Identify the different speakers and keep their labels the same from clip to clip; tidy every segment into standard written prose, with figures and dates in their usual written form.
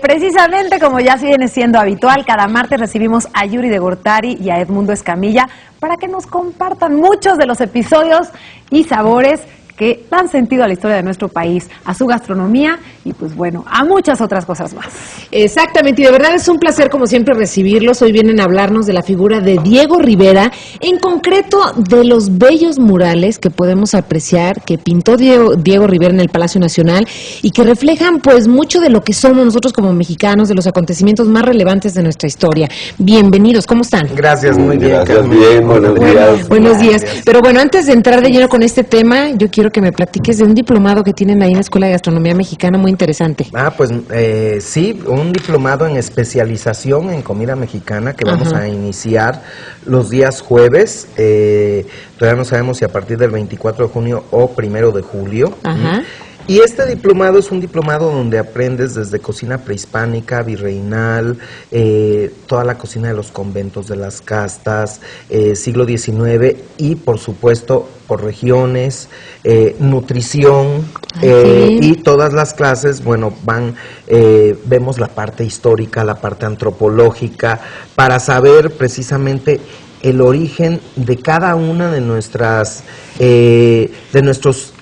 Speaker 1: Precisamente como ya viene siendo habitual, cada martes recibimos a Yuri de Gortari y a Edmundo Escamilla para que nos compartan muchos de los episodios y sabores que dan sentido a la historia de nuestro país, a su gastronomía y pues bueno, a muchas otras cosas más.
Speaker 2: Exactamente, y de verdad es un placer como siempre recibirlos. Hoy vienen a hablarnos de la figura de Diego Rivera, en concreto de los bellos murales que podemos apreciar, que pintó Diego Rivera en el Palacio Nacional y que reflejan pues mucho de lo que somos nosotros como mexicanos, de los acontecimientos más relevantes de nuestra historia. Bienvenidos, ¿cómo están?
Speaker 3: Gracias, muy bien.
Speaker 4: Gracias, bien, buenos días.
Speaker 2: Buenos días. Pero bueno, antes de entrar de lleno con este tema, yo quiero que me platiques de un diplomado que tienen ahí en la Escuela de Gastronomía Mexicana, muy interesante.
Speaker 3: Sí, un diplomado en especialización en comida mexicana que vamos a iniciar los días jueves. Todavía no sabemos si a partir del 24 de junio o 1 de julio. Y este diplomado es un diplomado donde aprendes desde cocina prehispánica, virreinal, toda la cocina de los conventos, de las castas, siglo XIX y por supuesto por regiones, nutrición y todas las clases, bueno, vemos la parte histórica, la parte antropológica, para saber precisamente el origen de cada una de nuestros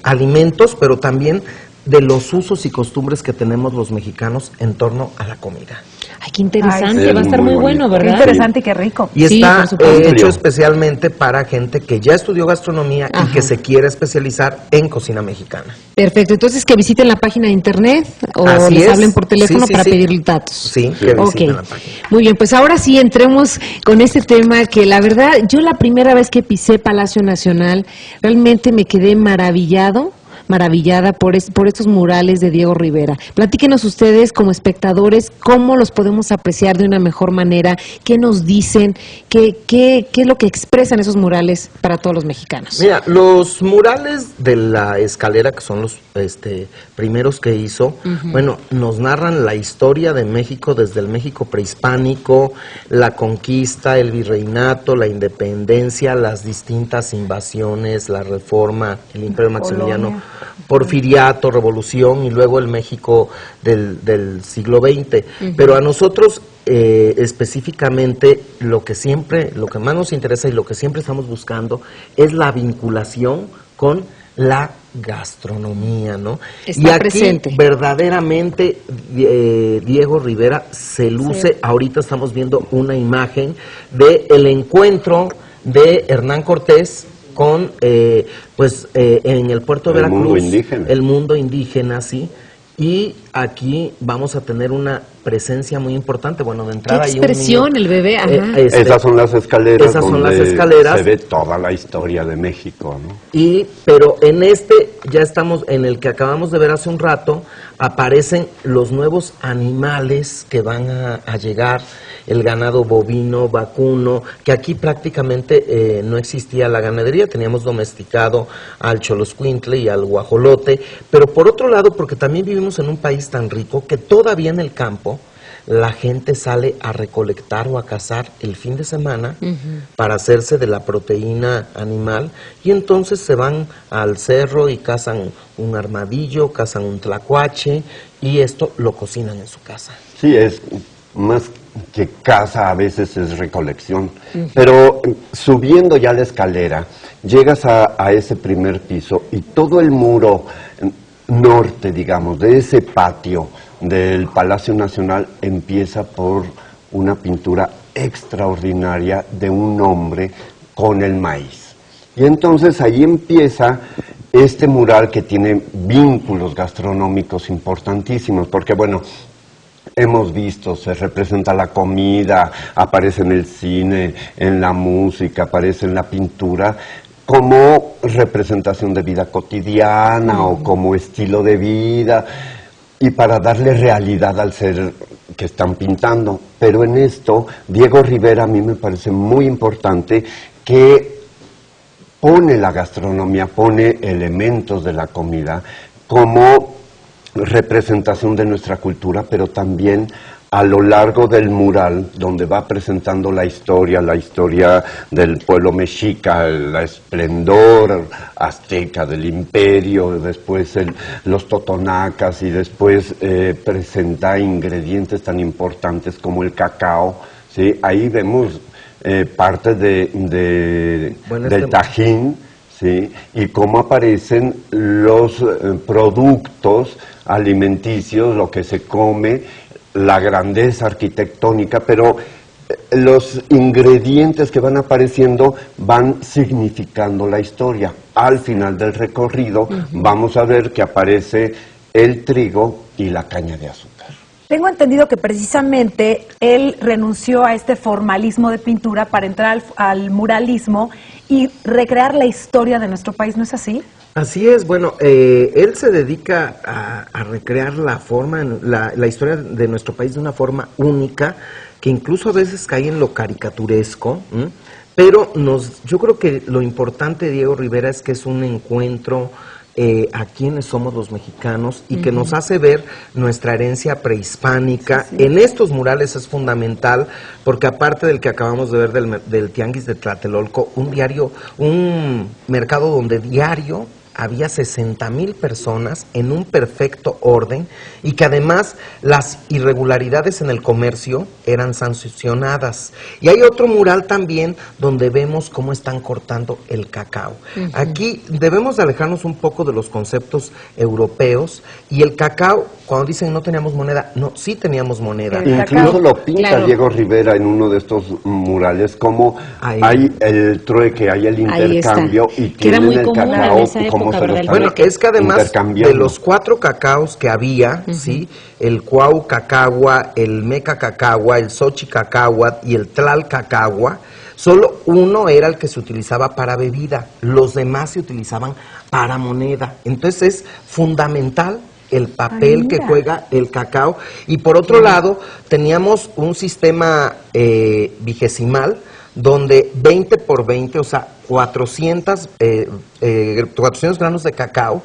Speaker 3: alimentos, pero también de los usos y costumbres que tenemos los mexicanos en torno a la comida.
Speaker 2: Ay, qué interesante, va a estar muy bueno, ¿verdad?
Speaker 1: Qué interesante y qué rico.
Speaker 3: Y está hecho especialmente para gente que ya estudió gastronomía y que se quiere especializar en cocina mexicana.
Speaker 2: Perfecto, entonces que visiten la página de internet o les hablen por teléfono para pedir datos.
Speaker 3: Sí, que visiten la página.
Speaker 2: Muy bien, pues ahora sí entremos con este tema que la verdad, yo la primera vez que pisé Palacio Nacional, realmente me quedé maravillada por estos murales de Diego Rivera. Platíquenos ustedes como espectadores cómo los podemos apreciar de una mejor manera, qué nos dicen, qué es lo que expresan esos murales para todos los mexicanos.
Speaker 3: Mira, los murales de la escalera, que son los primeros que hizo, bueno, nos narran la historia de México desde el México prehispánico, la conquista, el virreinato, la independencia, las distintas invasiones, la reforma, el Imperio Maximiliano, Porfiriato, Revolución y luego el México del siglo XX. Pero a nosotros específicamente lo que más nos interesa y lo que siempre estamos buscando es la vinculación con la gastronomía, ¿no?
Speaker 2: Está
Speaker 3: y aquí
Speaker 2: presente.
Speaker 3: Verdaderamente Diego Rivera se luce. Ahorita estamos viendo una imagen de el encuentro de Hernán Cortés con, en el puerto de Veracruz, el mundo indígena, sí, y aquí vamos a tener una presencia muy importante. Bueno, de entrada
Speaker 2: ¿Qué expresión
Speaker 3: hay un niño,
Speaker 2: el bebé?
Speaker 4: Esas son las escaleras.
Speaker 3: Se
Speaker 4: ve toda la historia de México, ¿no?
Speaker 3: Pero en ya estamos, en el que acabamos de ver hace un rato, aparecen los nuevos animales que van a llegar, el ganado bovino, vacuno, que aquí prácticamente no existía la ganadería, teníamos domesticado al choloscuintle y al guajolote, pero por otro lado, porque también vivimos en un país tan rico que todavía en el campo la gente sale a recolectar o a cazar el fin de semana para hacerse de la proteína animal y entonces se van al cerro y cazan un armadillo, cazan un tlacuache y esto lo cocinan en su casa.
Speaker 4: Sí, es más que caza, a veces es recolección. Pero subiendo ya la escalera, llegas a ese primer piso y todo el muro norte, digamos, de ese patio del Palacio Nacional empieza por una pintura extraordinaria de un hombre con el maíz. Y entonces ahí empieza este mural que tiene vínculos gastronómicos importantísimos, porque bueno, hemos visto, se representa la comida, aparece en el cine, en la música, aparece en la pintura, como representación de vida cotidiana o como estilo de vida, y para darle realidad al ser que están pintando. Pero en esto, Diego Rivera a mí me parece muy importante que pone la gastronomía, pone elementos de la comida como representación de nuestra cultura, pero también a lo largo del mural, donde va presentando la historia del pueblo mexica, el esplendor azteca del imperio, después los totonacas y después presenta ingredientes tan importantes como el cacao, ¿sí? Ahí vemos parte del Tajín, ¿sí? Y cómo aparecen los productos alimenticios, lo que se come, la grandeza arquitectónica, pero los ingredientes que van apareciendo van significando la historia. Al final del recorrido vamos a ver que aparece el trigo y la caña de azúcar.
Speaker 1: Tengo entendido que precisamente él renunció a este formalismo de pintura para entrar al muralismo y recrear la historia de nuestro país, ¿no es así?
Speaker 3: Así es, bueno, él se dedica a recrear la historia de nuestro país de una forma única, que incluso a veces cae en lo caricaturesco, pero yo creo que lo importante, Diego Rivera, es que es un encuentro a quienes somos los mexicanos y que nos hace ver nuestra herencia prehispánica. Sí. En estos murales es fundamental porque aparte del que acabamos de ver del Tianguis de Tlatelolco, un mercado donde diario había 60,000 personas en un perfecto orden y que además las irregularidades en el comercio eran sancionadas. Y hay otro mural también donde vemos cómo están cortando el cacao. Aquí debemos de alejarnos un poco de los conceptos europeos y el cacao, cuando dicen no teníamos moneda, no, sí teníamos moneda.
Speaker 4: Incluso lo pinta Diego Rivera en uno de estos murales, como hay el trueque, hay el intercambio y tienen el cacao como se lo están
Speaker 3: bueno, es que además de los 4 cacaos que había, ¿sí? El Cuau Cacagua, el Meca Cacagua, el Xochi Cacagua y el Tlal Cacagua, solo uno era el que se utilizaba para bebida, los demás se utilizaban para moneda. Entonces es fundamental el papel que juega el cacao. Y por otro lado, teníamos un sistema vigesimal donde 20 por 20, o sea, 400 granos de cacao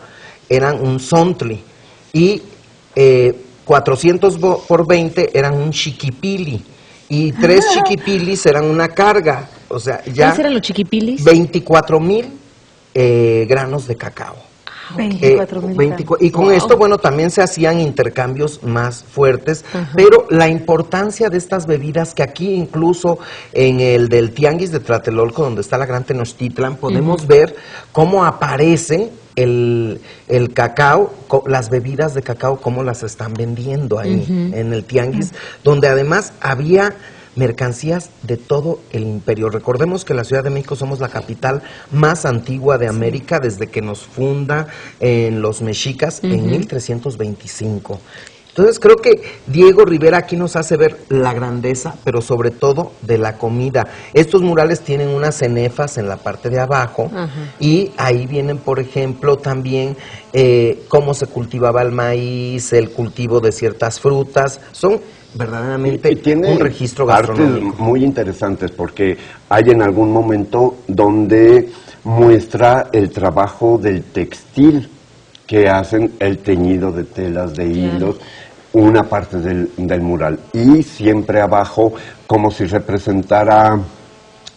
Speaker 3: eran un sontli y 400 por 20 eran un chiquipili y 3 chiquipilis eran una carga. O sea, ya...
Speaker 2: ¿Cuáles eran los chiquipilis?
Speaker 3: 24,000 granos de cacao.
Speaker 1: 24,000.
Speaker 3: Y con esto, bueno, también se hacían intercambios más fuertes, pero la importancia de estas bebidas, que aquí incluso en el del Tianguis de Tlatelolco, donde está la Gran Tenochtitlan, podemos ver cómo aparece el cacao, las bebidas de cacao, cómo las están vendiendo ahí en el Tianguis, donde además había mercancías de todo el imperio. Recordemos que la Ciudad de México somos la capital más antigua de América desde que nos funda en los mexicas en 1325. Entonces creo que Diego Rivera aquí nos hace ver la grandeza, pero sobre todo de la comida. Estos murales tienen unas cenefas en la parte de abajo y ahí vienen, por ejemplo, también cómo se cultivaba el maíz, el cultivo de ciertas frutas. Son verdaderamente
Speaker 4: y tiene
Speaker 3: un registro gastronómico.
Speaker 4: Artes muy interesantes porque hay en algún momento donde muestra el trabajo del textil que hacen, el teñido de telas, de hilos, una parte del mural. Y siempre abajo, como si representara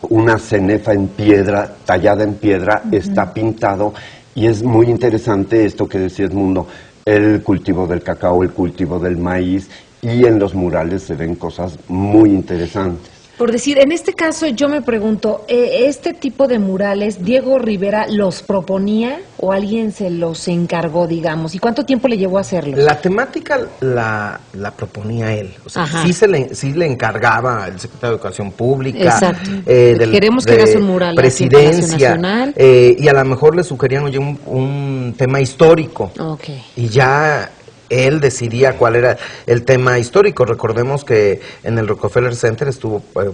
Speaker 4: una cenefa en piedra, tallada en piedra, está pintado. Y es muy interesante esto que decía Edmundo, el cultivo del cacao, el cultivo del maíz, y en los murales se ven cosas muy interesantes.
Speaker 2: Por decir, en este caso yo me pregunto, ¿este tipo de murales Diego Rivera los proponía o alguien se los encargó, digamos? ¿Y cuánto tiempo le llevó a hacerlos?
Speaker 3: La temática la proponía él. O sea, sí le encargaba el secretario de Educación Pública.
Speaker 2: Exacto. Queremos que hagas un mural
Speaker 3: presidencia. Y a lo mejor le sugerían un tema histórico.
Speaker 2: Okay.
Speaker 3: Y ya él decidía cuál era el tema histórico. Recordemos que en el Rockefeller Center estuvo pues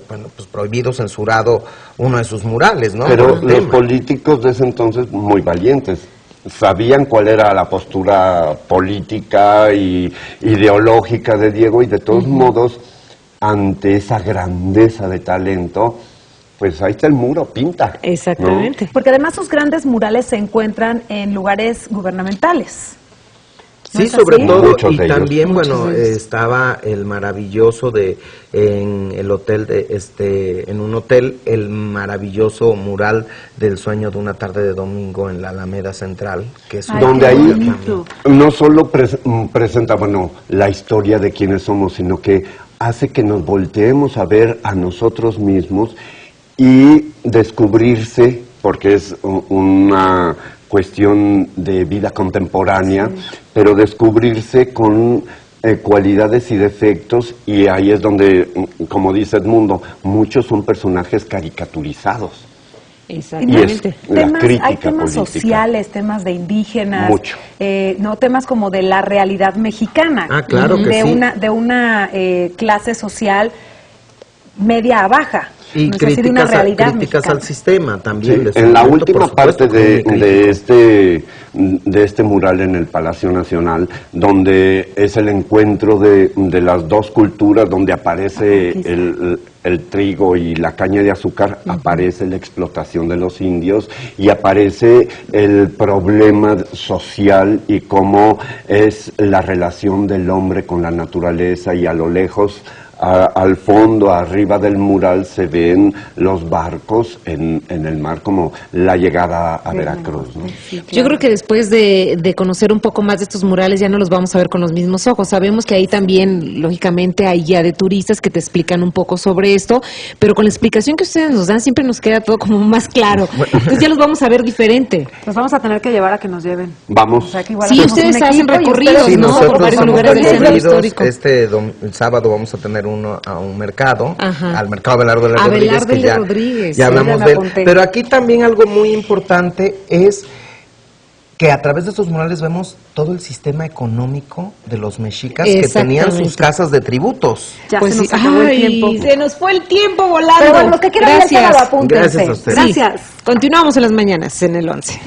Speaker 3: prohibido, censurado uno de sus murales, ¿no?
Speaker 4: Pero los políticos de ese entonces muy valientes. Sabían cuál era la postura política y ideológica de Diego y de todos modos, ante esa grandeza de talento, pues ahí está el muro, pinta.
Speaker 2: Exactamente.
Speaker 1: ¿No? Porque además sus grandes murales se encuentran en lugares gubernamentales.
Speaker 3: Sí,
Speaker 1: es
Speaker 3: sobre
Speaker 1: así?
Speaker 3: todo,
Speaker 4: Muchos
Speaker 3: y
Speaker 4: de ellos.
Speaker 3: también, bueno,
Speaker 2: Muchos de ellos.
Speaker 3: estaba el maravilloso en el hotel, en un hotel, el maravilloso mural del sueño de una tarde de domingo en la Alameda Central, que es
Speaker 1: Ay,
Speaker 4: donde
Speaker 1: qué
Speaker 4: ahí
Speaker 1: bonito.
Speaker 4: no solo presenta, bueno, la historia de quiénes somos, sino que hace que nos volteemos a ver a nosotros mismos y descubrirse, porque es una cuestión de vida contemporánea, pero descubrirse con cualidades y defectos, y ahí es donde, como dice Edmundo, muchos son personajes caricaturizados.
Speaker 2: Exactamente.
Speaker 4: Y es la crítica
Speaker 1: hay temas
Speaker 4: política.
Speaker 1: sociales, temas de indígenas,
Speaker 4: Mucho.
Speaker 1: no temas como de la realidad mexicana,
Speaker 3: Ah, claro que
Speaker 1: de
Speaker 3: sí.
Speaker 1: de una clase social media a baja,
Speaker 3: Y
Speaker 1: no es decir, de una realidad
Speaker 3: críticas
Speaker 1: mexicana.
Speaker 3: al sistema también.
Speaker 4: Sí,
Speaker 3: de su
Speaker 4: en la
Speaker 3: momento,
Speaker 4: última
Speaker 3: por supuesto,
Speaker 4: parte
Speaker 3: que fue muy
Speaker 4: de este mural en el Palacio Nacional, donde es el encuentro de las dos culturas, donde aparece el trigo y la caña de azúcar, aparece la explotación de los indios y aparece el problema social y cómo es la relación del hombre con la naturaleza, y a lo lejos, al fondo, arriba del mural, se ven los barcos en el mar, como la llegada a Veracruz, ¿no?
Speaker 2: Yo creo que después de conocer un poco más de estos murales ya no los vamos a ver con los mismos ojos. Sabemos que ahí también, lógicamente, hay guía de turistas que te explican un poco sobre esto, pero con la explicación que ustedes nos dan siempre nos queda todo como más claro. Entonces ya los vamos a ver diferente.
Speaker 1: Nos vamos a tener que llevar a que nos lleven.
Speaker 4: Vamos.
Speaker 1: O sea, que igual
Speaker 2: Sí,
Speaker 1: hacemos
Speaker 2: ustedes
Speaker 1: un
Speaker 2: hacen
Speaker 1: equipo y
Speaker 2: recorridos,
Speaker 1: ustedes-
Speaker 3: Sí,
Speaker 2: ¿no?
Speaker 3: nosotros
Speaker 2: Por varios
Speaker 3: somos
Speaker 2: lugares del centro
Speaker 3: recorridos.
Speaker 2: histórico.
Speaker 3: El sábado vamos a tener uno a un mercado,
Speaker 2: Ajá.
Speaker 3: al mercado Abelardo de
Speaker 2: Abelardo
Speaker 3: Rodríguez, que
Speaker 2: de
Speaker 3: ya,
Speaker 2: Rodríguez,
Speaker 3: ya
Speaker 2: sí,
Speaker 3: hablamos
Speaker 1: ya
Speaker 3: de
Speaker 1: me
Speaker 3: él.
Speaker 1: apunté.
Speaker 3: Pero aquí también algo muy importante es que a través de estos murales vemos todo el sistema económico de los mexicas que tenían sus
Speaker 2: Exactamente.
Speaker 3: casas de tributos.
Speaker 1: Ya
Speaker 2: Pues
Speaker 1: se nos
Speaker 2: sí.
Speaker 1: acabó el
Speaker 2: Ay,
Speaker 1: tiempo.
Speaker 2: se nos fue el tiempo volando.
Speaker 1: Pero bueno, los que quieran ir al sábado, apúntense.
Speaker 3: Gracias a ustedes.
Speaker 2: Sí.
Speaker 1: Gracias.
Speaker 2: Continuamos en las mañanas en el 11.